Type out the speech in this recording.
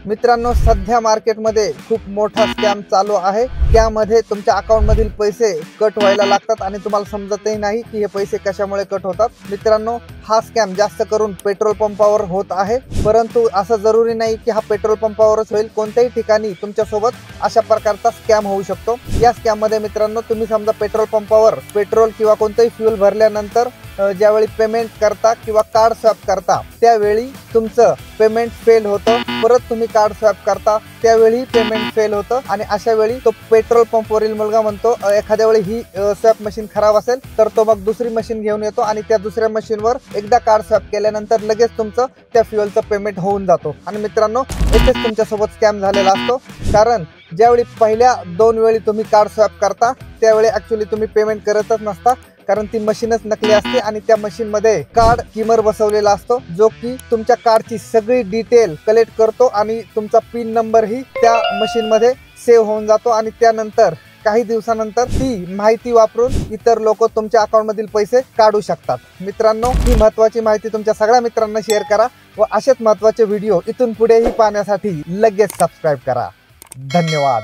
मित्रांनो, सध्या मार्केटमध्ये खूप मोठा स्कॅम चालू आहे। त्यामध्ये तुमच्या अकाउंटमधील पैसे कट व्हायला लागतात आणि तुम्हाला समजतही नाही की हे पैसे कशामुळे कट होतात। मित्रांनो, हा स्कॅम जास्त करून पेट्रोल पंपावर होत आहे, परंतु असं जरुरी नाही की हा पेट्रोल पंपावरच होईल। कोणत्याही ठिकाणी तुमच्यासोबत अशा प्रकारचा स्कॅम होऊ शकतो। या स्कॅम मध्ये मित्रांनो, तुम्ही समजा पेट्रोल पंपावर पेट्रोल किंवा कोणतेही फ्यूल भरल्यानंतर ज्यावेळी पेमेंट करता किंवा कार्ड स्वॅप करता त्यावेळी तुमचं पेमेंट फेल होतं। परत तुम्ही कार्ड स्वॅप करता त्यावेळी पेमेंट फेल होतं आणि अशा वेळी तो पेट्रोल पंपवरील मुलगा म्हणतो एखाद्या वेळी ही स्वॅप मशीन खराब असेल तर तो मग दुसरी मशीन घेऊन येतो आणि त्या दुसऱ्या मशीनवर एकदा कार्ड स्वॅप केल्यानंतर लगेच तुमचं त्या फ्यूलचं पेमेंट होऊन जातो। आणि मित्रांनो, इथेच तुमच्यासोबत स्कॅम झालेला असतो, कारण ज्यावेळी पहिल्या 2 वेळी तुम्ही कार्ड स्वॅप करता त्यावेळी ॲक्च्युअली तुम्ही पेमेंट करतच नसता, कारण ती मशीनच नकली असते आणि त्या मशीन मध्ये कार्ड किमर बसवलेला असतो, जो की तुमच्या कार्डची सगळी डिटेल कलेक्ट करतो आणि तुमचा पिन नंबर ही त्या मशीन मध्ये सेव्ह होऊन जातो आणि त्यानंतर काही दिवसानंतर ती माहिती वापरून इतर लोक तुमच्या अकाउंट मधील पैसे काढू शकतात। मित्रांनो, ही महत्त्वाची माहिती तुमच्या सगळ्या मित्रांना शेअर करा व असेच महत्त्वाचे व्हिडिओ इथून पुढेही पाहण्यासाठी लगेच सबस्क्राइब करा। धन्यवाद।